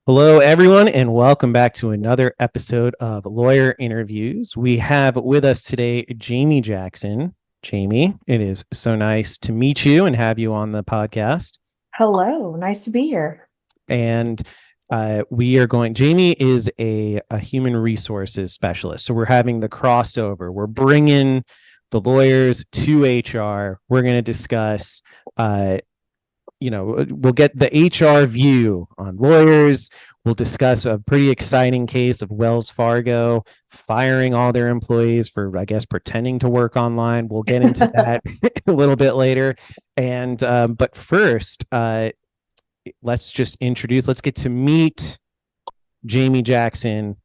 Hello, everyone, and welcome back to another episode of Lawyer Interviews. We have with us today Jamie Jackson. Jamie, it is so nice to meet you and have you on the podcast. Hello, nice to be here. And Jamie is a human resources specialist. So we're having the crossover. We're bringing the lawyers to HR. We're going to discuss we'll get the HR view on lawyers. We'll discuss a pretty exciting case of Wells Fargo firing all their employees for, I guess, pretending to work online. We'll get into that a little bit later. But first, let's get to meet Jamie Jackson.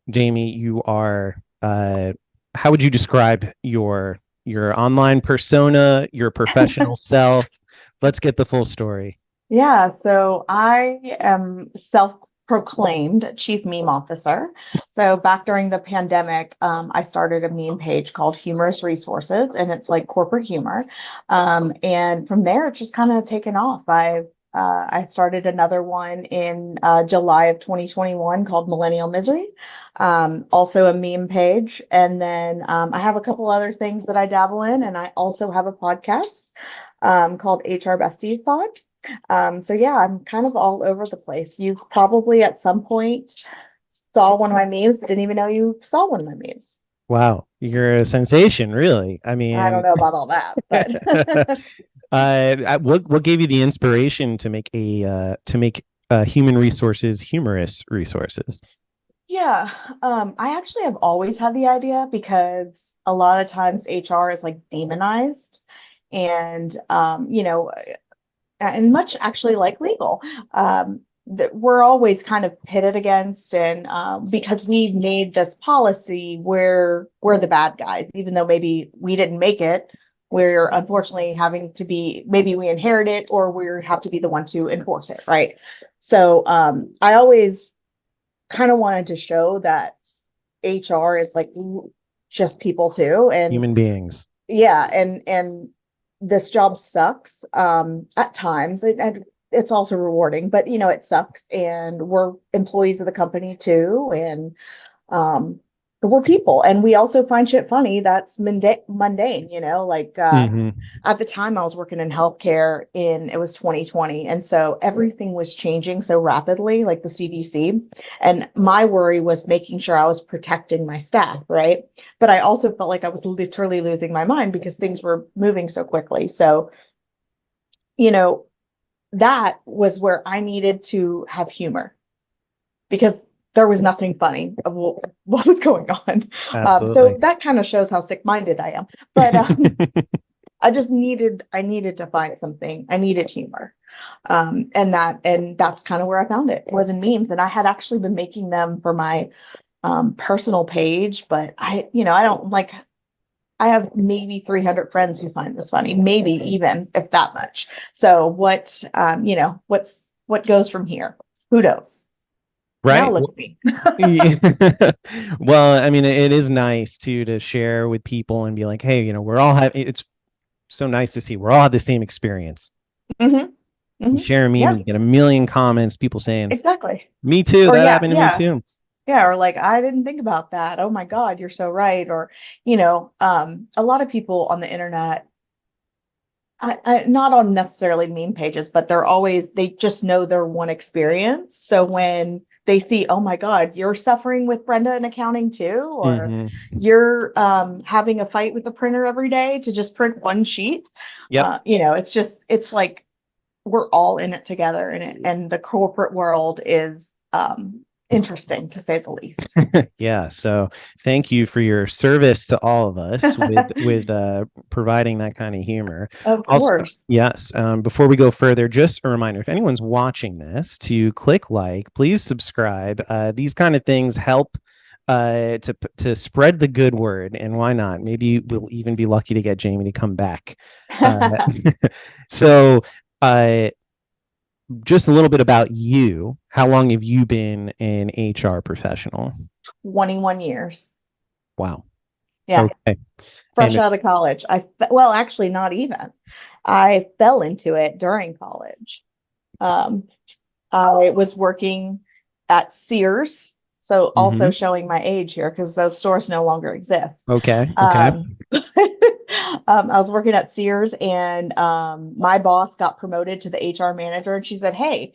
Jamie, you are, how would you describe your online persona, your professional self? Let's get the full story. Yeah, so I am self-proclaimed chief meme officer. So back during the pandemic, I started a meme page called Humorous Resources, and it's like corporate humor. And from there, it's just kind of taken off. I started another one in July of 2021 called Millennial Misery, also a meme page. And then I have a couple other things that I dabble in, and I also have a podcast called HR Besties Pod. So yeah, I'm kind of all over the place. You probably at some point saw one of my memes, didn't even know you saw one of my memes. Wow, you're a sensation, really. I I don't mean, know about all that, but what gave you the inspiration to make human resources humorous resources? yeah, I actually have always had the idea because a lot of times HR is like demonized and and much actually like legal. That we're always kind of pitted against, and because we made this policy, we're the bad guys, even though maybe we didn't make it. We're unfortunately having to be, maybe we inherit it, or we have to be the one to enforce it, right? So I always kind of wanted to show that HR is like just people too, and Human beings. yeah, and this job sucks at times. It's also rewarding, but it sucks, and we're employees of the company too, and um we're people, and we also find shit funny that's mundane, like Mm-hmm. at the time I was working in healthcare, it was 2020, and so everything was changing so rapidly, like the CDC, and my worry was making sure I was protecting my staff, right? But I also felt like I was literally losing my mind because things were moving so quickly. So you know that was where I needed to have humor because there was nothing funny of what was going on. So Absolutely. that kind of shows how sick-minded I am. But I needed to find something. I needed humor. And that's kind of where I found it, was in memes. And I had actually been making them for my personal page, but I don't like, I have maybe 300 friends who find this funny, maybe even if that much. So what goes from here? Who knows? Now Right. look at me. Well, I mean, it is nice too to share with people and be like, hey, we're all having. It's so nice to see we're all have the same experience. Hmm. You Hmm. share a meme Yeah, and you get a million comments, people saying, exactly. "Me too. Or That yeah, happened to me yeah. too." Yeah, or like, I didn't think about that. Oh my God, you're so right. Or, a lot of people on the internet, not on necessarily meme pages, but they just know their one experience. So when they see, oh my God, you're suffering with Brenda in accounting too, or Mm-hmm. you're having a fight with the printer every day to just print one sheet, Yep. it's like we're all in it together, and the corporate world is interesting to say the least. Yeah. So thank you for your service to all of us with providing that kind of humor. Of Also, course. yes. Before we go further, just a reminder: if anyone's watching this, to click like, please subscribe. These kind of things help to spread the good word, and why not? Maybe we'll even be lucky to get Jamie to come back. Uh, so. Uh, just a little bit about you. How long have you been an HR professional? 21 years. Wow. Yeah, Okay. fresh And out of college. Well, actually, not even. I fell into it during college. Um, I was working at Sears. So also Hmm. showing my age here because those stores no longer exist. Okay. Okay. Um, I was working at Sears and my boss got promoted to the HR manager and she said, "Hey,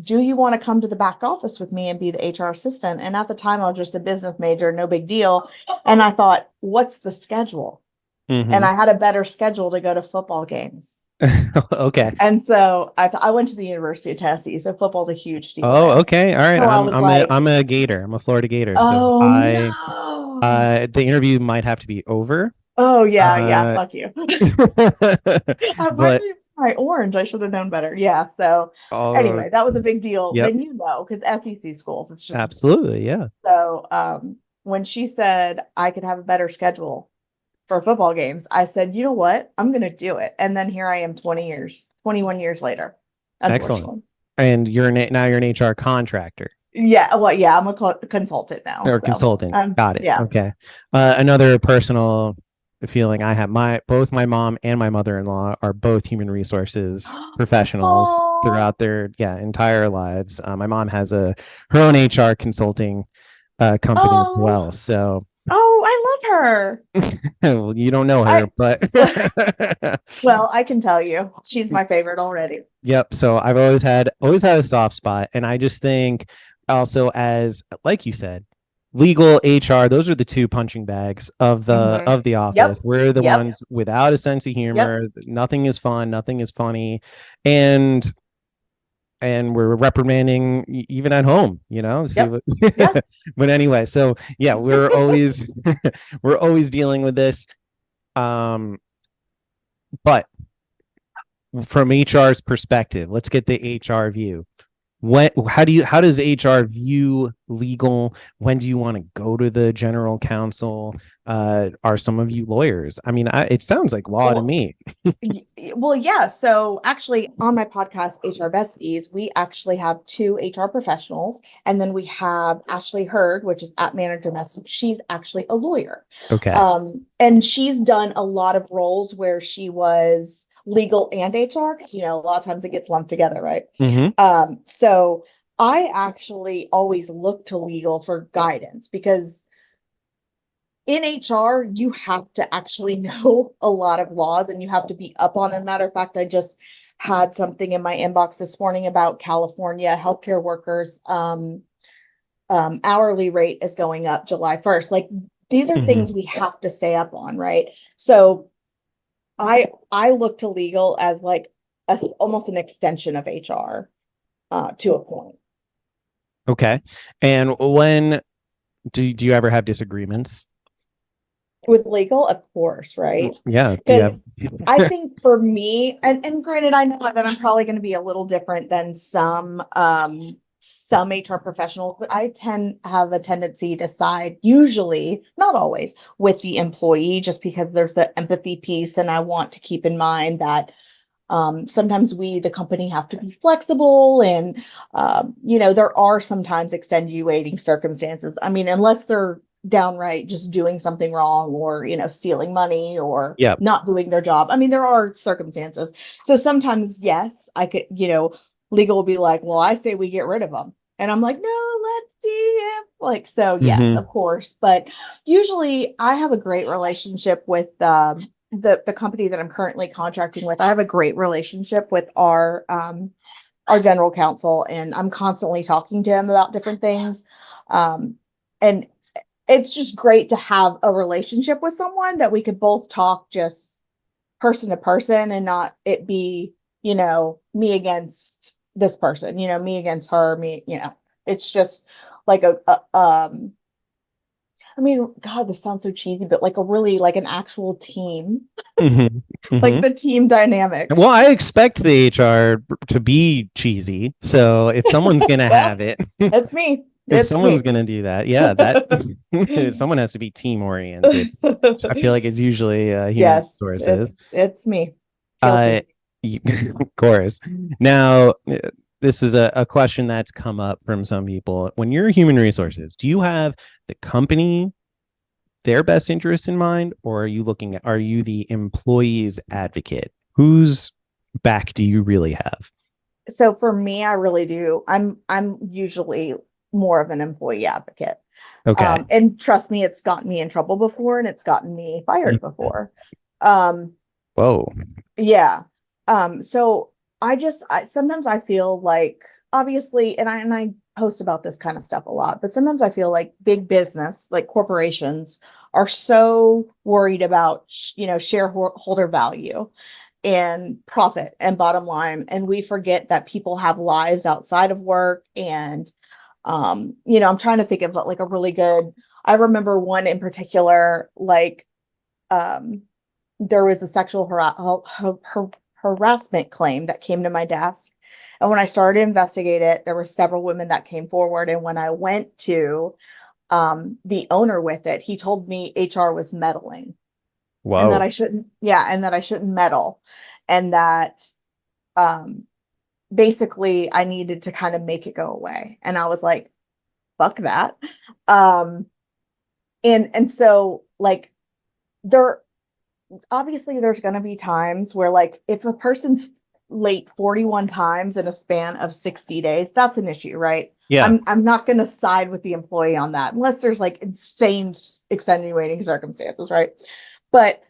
do you want to come to the back office with me and be the HR assistant?" And at the time I was just a business major, no big deal. And I thought, what's the schedule? And Hmm. I had a better schedule to go to football games. Okay. And so I went to the University of Tennessee, so football's a huge deal Oh, there. okay. All right. So I was like, I'm a Gator. I'm a Florida Gator. So oh I no. the interview might have to be over. Oh yeah, yeah, Uh fuck you. Why did but you buy orange? I should have known better. Yeah. So uh anyway, that was a big deal. yep, Then you know, because SEC schools, it's just absolutely. Yeah. so when she said I could have a better schedule for football games, I said, you know what? I'm gonna do it. And then here I am 21 years later, Excellent. unfortunately. And now you're an HR contractor Yeah, well, yeah, I'm a consultant now. or So consultant. Got it. yeah. Okay. Another personal feeling I have, my both my mom and my mother-in-law are both human resources professionals Oh, throughout their entire lives. My mom has her own HR consulting company as oh, well. So oh, I love her. well, you don't know her, I but well, I can tell you, she's my favorite already. yep. So I've always had a soft spot, and I just think also as like you said, legal HR, those are the two punching bags Hmm. of the office. Yep, We're the yep, ones without a sense of yep. humor. Nothing is fun. Nothing is funny, and we're reprimanding even at home. See Yep. what. Yeah. But anyway, so yeah, we're always we're always dealing with this. Um, but from HR's perspective, let's get the HR view. How does HR view legal? When do you want to go to the general counsel? Are some of you lawyers? I mean, it sounds like law to Well, me. well, yeah. So actually, on my podcast, HR Besties, we actually have two HR professionals, and then we have Ashley Hurd, which is at Manager Message. She's actually a lawyer, Okay. and she's done a lot of roles where she was legal and HR, because a lot of times it gets lumped together, right? Mm-hmm. So I actually always look to legal for guidance because in HR, you have to actually know a lot of laws and you have to be up on it. Matter of fact, I just had something in my inbox this morning about California healthcare workers. Hourly rate is going up July 1st. Like these are Mm-hmm. things we have to stay up on, right? So I look to legal as like almost an extension of HR to a point. Okay. And when do you ever have disagreements? With legal, of course, right? Yeah. Do you Because have? I think for me, and granted, I know that I'm probably going to be a little different than some HR professionals, but I tend have a tendency to side, usually, not always, with the employee, just because there's the empathy piece, and I want to keep in mind that sometimes we, the company, have to be flexible, and there are sometimes extenuating circumstances. I mean, unless they're downright just doing something wrong or stealing money or Yeah. not doing their job. I mean, there are circumstances. So sometimes, yes, I could, legal will be like, well, I say we get rid of them. And I'm like, no, let's see if like, so yes, Mm-hmm. of course. But usually I have a great relationship with the company that I'm currently contracting with. I have a great relationship with our general counsel, and I'm constantly talking to him about different things. And it's just great to have a relationship with someone that we could both talk just person to person and not it be, me against this person, me against her, it's just like I mean, God, this sounds so cheesy, but like a really like an actual team, Mm-hmm. like Mm-hmm. the team dynamic. Well, I expect the HR to be cheesy. So if someone's gonna Well, have it, it's me. if It's someone's me. gonna do that, yeah, that someone has to be team oriented. So I feel like it's usually human Yes, resources. it's me. Uh, Guilty. of course. Now, this is a question that's come up from some people. When you're human resources, do you have the company, their best interests in mind, or are you the employee's advocate? Whose back do you really have? So for me, I really do. I'm usually more of an employee advocate. Okay. And trust me, it's gotten me in trouble before and it's gotten me fired Mhm. before. Um, Whoa. yeah. So I sometimes I feel like obviously, and I post about this kind of stuff a lot, but sometimes I feel like big business, like corporations, are so worried about, shareholder value and profit and bottom line, and we forget that people have lives outside of work. And I'm trying to think of like a really good. I remember one in particular, like um there was a sexual harassment claim that came to my desk. And when I started to investigate it, there were several women that came forward. And when I went to the owner with it, he told me HR was meddling and that Whoa. I shouldn't, yeah, and that I shouldn't meddle. And that um, basically I needed to kind of make it go away. And I was like, fuck that. Um, and so like there obviously there's going to be times where like if a person's late 41 times in a span of 60 days, that's an issue, right? Yeah. I'm not going to side with the employee on that unless there's like insane extenuating circumstances, right? But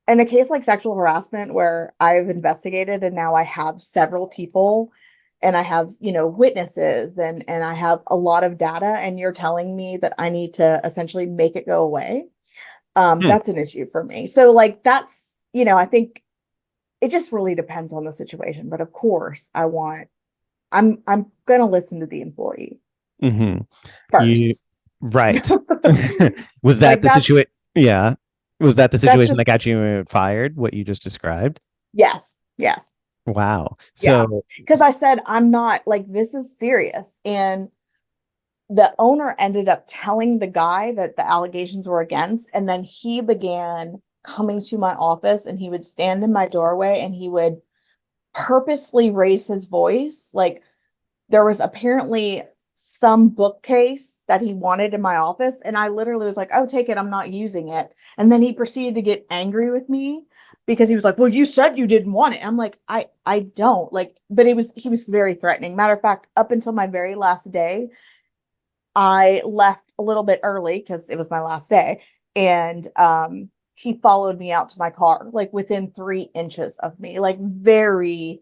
in a case like sexual harassment where I've investigated and now I have several people and I have, witnesses and I have a lot of data, and you're telling me that I need to essentially make it go away, Hmm. that's an issue for me. So like that's, I think it just really depends on the situation. But of course, I'm gonna listen to the employee Hmm. You first. right. Was that Like the situation? Yeah. Was that the that's situation just that got you fired? What you just described? yes, yes, Wow. yeah. So, Because I said I'm not like this is serious. And the owner ended up telling the guy that the allegations were against, and then he began coming to my office and he would stand in my doorway and he would purposely raise his voice. Like there was apparently some bookcase that he wanted in my office, and I literally was like, "Oh, take it. I'm not using it." And then he proceeded to get angry with me because he was like, "Well, you said you didn't want it." I'm like, I don't like, but he was very threatening. Matter of fact, up until my very last day, I left a little bit early because it was my last day, and he followed me out to my car, like within 3 inches of me, like very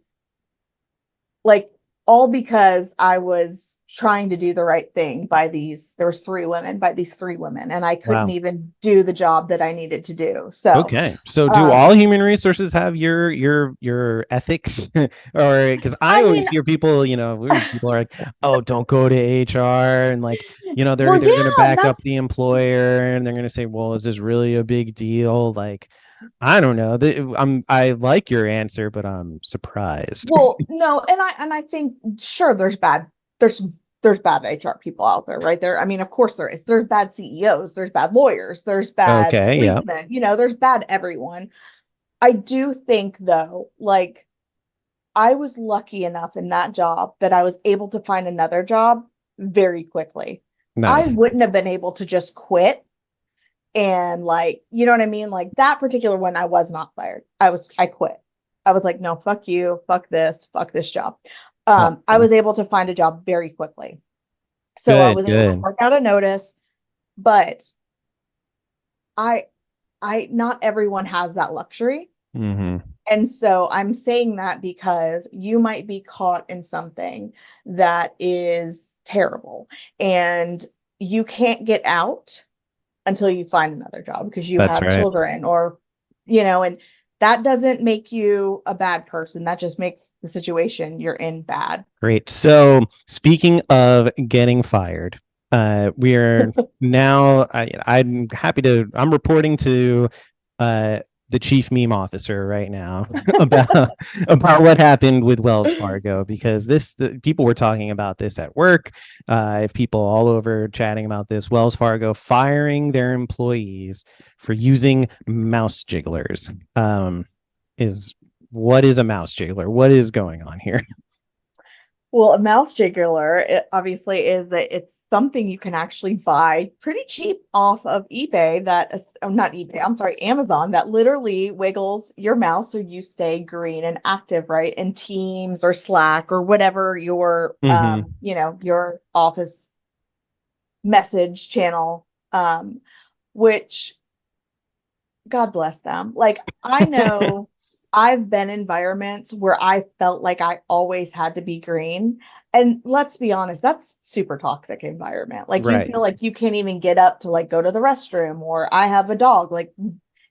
like all because I was trying to do the right thing by there was these three women, and I couldn't wow. even do the job that I needed to do. So, Okay. So do um, all human resources have your ethics? Or because I I always mean, hear people, people are like, "Oh, don't go to HR," and like, they're well, they're going to yeah, back up that's the employer and they're going to say, "Well, is this really a big deal?" Like, I don't know. I like your answer, but I'm surprised. well, no, and I think sure there's there's bad HR people out there, right there. I mean, of course there is. There's bad CEOs, there's bad lawyers, there's bad Okay, yeah. policemen, there's bad everyone. I do think though, like I was lucky enough in that job that I was able to find another job very quickly. I Nice. wouldn't have been able to just quit and like, you know what I mean? Like that particular one, I was not fired. I quit. I was like, no, fuck you, fuck this job. I Awesome. was able to find a job very quickly. So I Good, was able to good. work out a notice, but I, not everyone has that luxury. Hmm. And so I'm saying that because you might be caught in something that is terrible and you can't get out until you find another job because you That's have right. children or, and that doesn't make you a bad person. That just makes the situation you're in bad. Great. So speaking of getting fired, we are now. I'm reporting to the chief meme officer right now about what happened with Wells Fargo because people were talking about this at work. I have people all over chatting about this. Wells Fargo firing their employees for using mouse jigglers. Is What is a mouse jiggler? What is going on here? Well, a mouse jiggler, it obviously is that it's something you can actually buy pretty cheap off of eBay that is, oh, not eBay, I'm sorry, Amazon, that literally wiggles your mouse so you stay green and active, right? In Teams or Slack or whatever your Hmm. your office message channel, which God bless them. Like, I know I've been in environments where I felt like I always had to be green. And let's be honest, that's super toxic environment. Like, you Right. feel like you can't even get up to like go to the restroom, or I have a dog, like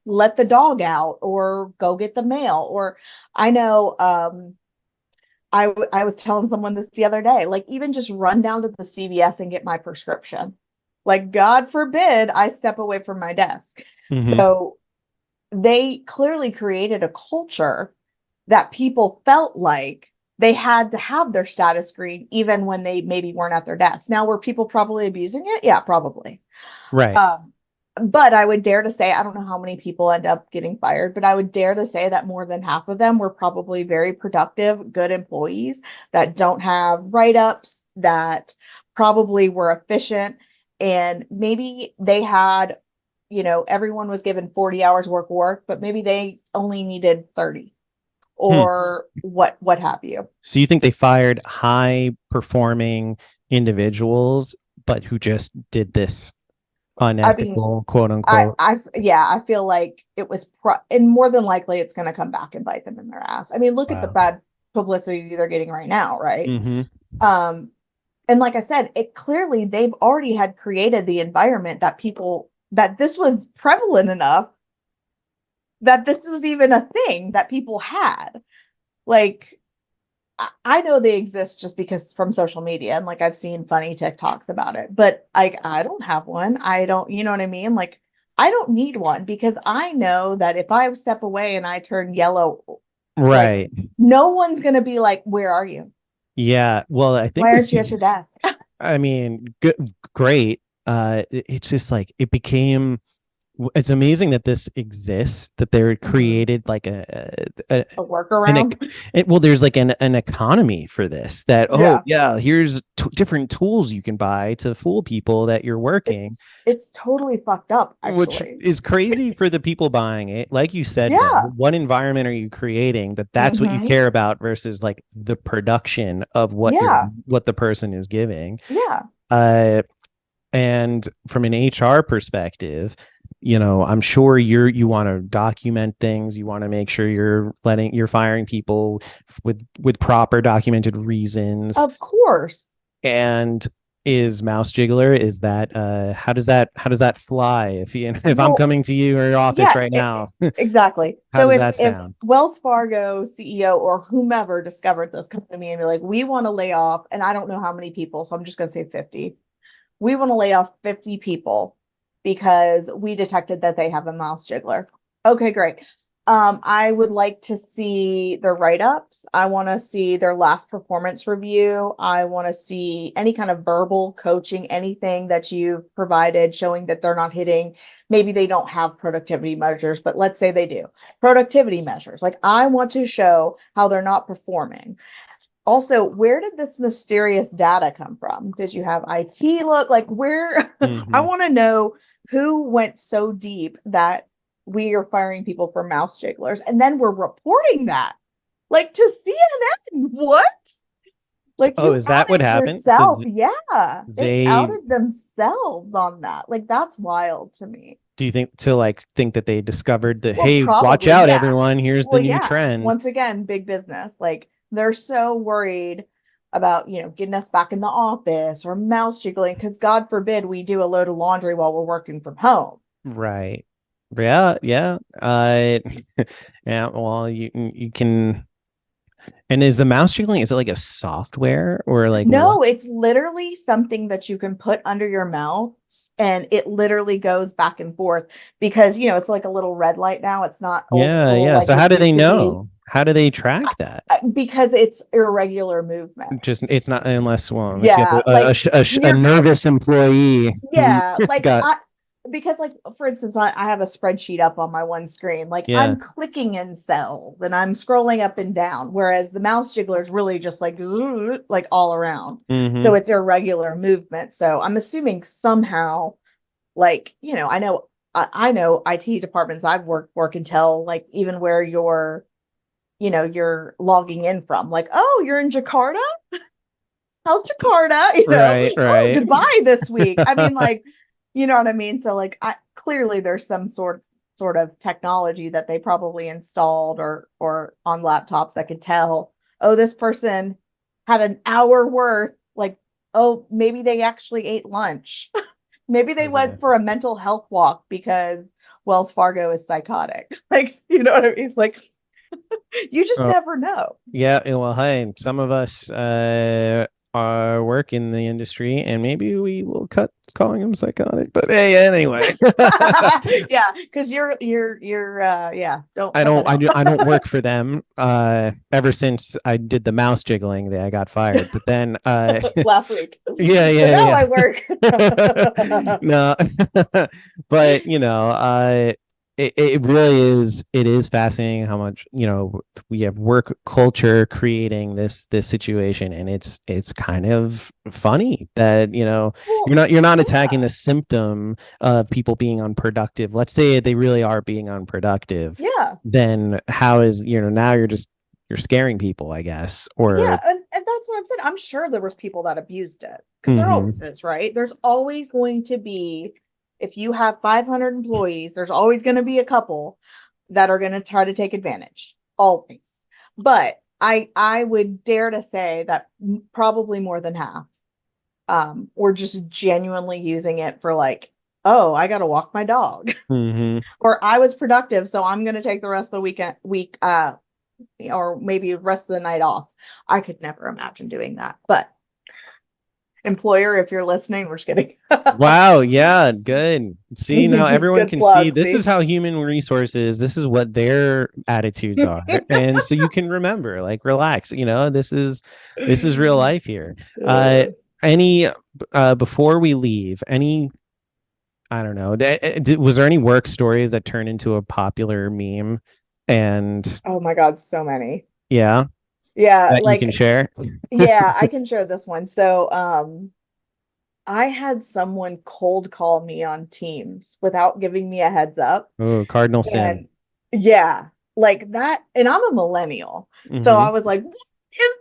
let the dog out or go get the mail. Or I know I was telling someone this the other day, like even just run down to the CVS and get my prescription. Like, God forbid I step away from my desk. Hmm. So they clearly created a culture that people felt like they had to have their status green even when they maybe weren't at their desk. Now, were people probably abusing it? Yeah, probably. Right. Um, but I would dare to say, I don't know how many people end up getting fired, but I would dare to say that more than half of them were probably very productive, good employees that don't have write-ups, that probably were efficient, and maybe they had, everyone was given 40 hours work, but maybe they only needed 30 Hmm. or what have you. So you think they fired high performing individuals, but who just did this I mean, unethical, quote I, unquote? I, yeah, I feel like it was, and more than likely, it's going to come back and bite them in their ass. I mean, look at the Wow. bad publicity they're getting right now, right? Hmm. Um, and like I said, it clearly they've already had created the environment that people that this was prevalent enough that this was even a thing that people had. Like, I know they exist just because from social media, and like I've seen funny TikToks about it, but I don't have one. I don't, you know what I mean? Like, I don't need one because I know that if I step away and I turn yellow, like Right. no one's gonna be like, "Where are you? Yeah. Well, I think Why this, aren't you at your desk?" I mean, good, great. It's just like it became, it's amazing that this exists, that they're Mhm. created like A an workaround. well, there's like an economy for this, that, oh Yeah, yeah, here's different tools you can buy to fool people that you're working, it's totally fucked up, which actually. is crazy for the people buying it. Like you said, though, Yeah. what environment are you creating that that's what you Hmm. care about versus like the production of Yeah. what the person is giving. Yeah. uh and from an HR perspective, I'm sure you want to document things. You want to make sure you're firing people with proper documented reasons. Of course. And is mouse jiggler, is that how does that fly if I'm Well, coming to you or your office yeah, right now? exactly. How So does if that if sound? Wells Fargo CEO or whomever discovered this, come to me and be like, "We want to lay off," and I don't know how many people, so I'm just going to say 50. We want to lay off 50 people because we detected that they have a mouse jiggler. Okay, great. I would like to see their write-ups. I want to see their last performance review. I want to see any kind of verbal coaching, anything that you've provided showing that they're not hitting. Maybe they don't have productivity measures, but let's say they do. Productivity measures. Like, I want to show how they're not performing. Also, where did this mysterious data come from? Did you have IT look like where? I Hmm. want to know who went so deep that we are firing people for mouse jigglers and then we're reporting that like to CNN. What? Like, Oh, you is that what outed happened? So yourself. Yeah, they they outed themselves on that. Like, that's wild to me. do you think that they discovered the, Well, hey, watch probably, out yeah. everyone, here's the Well, new yeah. trend? Once again, big business. Like, they're so worried about, getting us back in the office or mouse jiggling because God forbid we do a load of laundry while we're working from home. Right. Yeah, yeah. Yeah, well, you can. And is the mouse jiggling, is it like a software or like what? No, it's literally something that you can put under your mouth and it literally goes back and forth because, it's like a little red light now. It's not old Yeah, school yeah. like So it how do they used to be know? How do they track that? because it's irregular movement. Just it's not, unless you have Yeah, like a you're nervous employee who Yeah, like got, because like for instance, I have a spreadsheet up on my one screen. Like, yeah. I'm clicking in cells and I'm scrolling up and down, whereas the mouse jiggler is really just like all around. So Mm-hmm. it's irregular movement. So I'm assuming somehow, like, I know IT departments I've work until like even where you're logging in from. Like, oh, you're in Jakarta? how's Jakarta? Right, Oh, right. Dubai this week. I mean, like, you know what I mean? So like clearly there's some sort of technology that they probably installed or on laptops that could tell, oh, this person had an hour worth, like, oh, maybe they actually ate lunch. Maybe they Yeah. went for a mental health walk because Wells Fargo is psychotic. Like, you know what I mean? Like, you just Oh, never know. yeah. Well, hey, some of us are work in the industry, and maybe we will cut calling him psychotic. But hey, anyway. Yeah, because you're yeah, don't I cut don't that I out. do I don't work for them. Ever since I did the mouse jiggling, I got fired. But then Last week. yeah, But yeah, now I yeah. work. No, but it really is, it is fascinating how much, we have work culture creating this situation, and it's kind of funny that, Well, you're not attacking yeah. the symptom of people being unproductive. Let's say they really are being unproductive, Yeah. then how is, now you're scaring people, I guess, or Yeah, and that's what I'm saying. I'm sure there was people that abused it because there always mhm. is, right? There's always going to be, if you have 500 employees, there's always going to be a couple that are going to try to take advantage. Always. But I would dare to say that probably more than half were just genuinely using it for like, oh, I got to walk my dog. Mhm. Or I was productive, so I'm going to take the rest of the week or maybe the rest of the night off. I could never imagine doing that. But employer, if you're listening, we're just kidding. Wow, yeah, good. See, now everyone Good can see plug, this is see? how human resources, this is what their attitudes are. And so you can remember, like, relax, this is real life here. Uh any before we leave, any, I don't know, was there any work stories that turned into a popular meme? And Oh my God, so many. yeah, Yeah, that you can like, share. yeah, I can share this one. So, I had someone cold call me on Teams without giving me a heads up. Oh, cardinal sin. And yeah, like that. And I'm a millennial. So I Hmm. was like, what is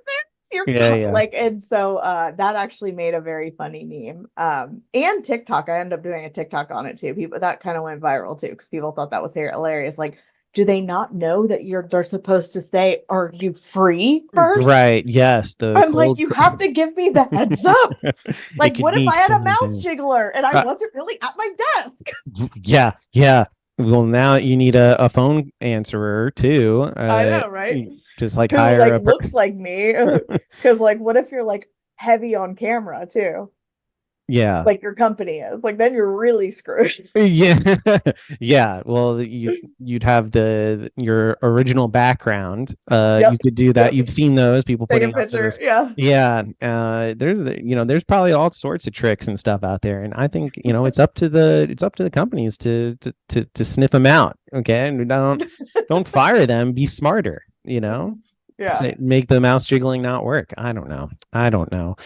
this? Yeah, yeah. Like, and so that actually made a very funny meme. And TikTok. I ended up doing a TikTok on it too. People that kind of went viral too, because people thought that was hilarious. Like, do they not know that they're supposed to say, are you free first? Right. Yes. The I'm like, cold. you have to give me the heads up. It Like, could what if mean I had so a many mouse things. jiggler and I Uh, wasn't really at my desk? yeah. Yeah. Well, now you need a phone answerer too. I know, right? Just like Who hire like a. looks like me? Because like, what if you're like heavy on camera too? Yeah. Like your company is. Like then you're really screwed. Yeah. Yeah. Well, you'd have your original background. You Yep. could do that. Yep. You've seen those people Take a putting up picture. those. Yeah. Yeah. There's probably all sorts of tricks and stuff out there, and I think it's up to the companies to sniff them out. Okay, and don't fire them. Be smarter. Yeah. Make the mouse jiggling not work. I don't know. I don't know.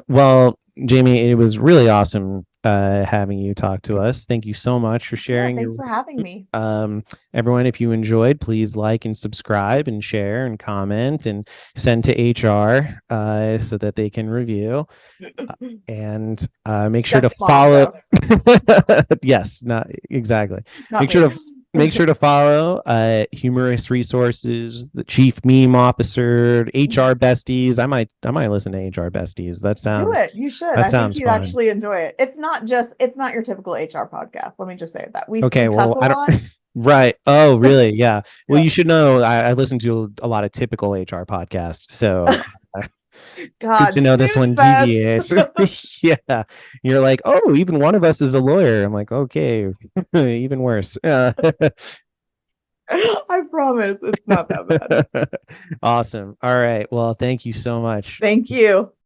Well, Jamie, it was really awesome having you talk to us. Thank you so much for Yeah. sharing your Thanks for having me. um everyone, if you enjoyed, please like and subscribe and share and comment and send to HR so that they can review, and make sure to Just mine follow. though, Yes, not exactly. not Make sure me. to make sure to follow Humorous Resources, the Chief Meme Officer, HR Besties. I might listen to HR Besties. that Do sounds it. You should. that I think sounds you'd fun. actually enjoy it. It's not your typical HR podcast. Let me just say that. We Okay, cuss well, a I don't. lot. Right. Oh, really? Yeah. Well, you Yep. should know I listen to a lot of typical HR podcasts, so good to God, know this snooze one fest. deviates. Yeah. You're like, oh, even one of us is a lawyer. I'm like, okay, even worse. I promise it's not that bad. Awesome. All right. Well, thank you so much. Thank you.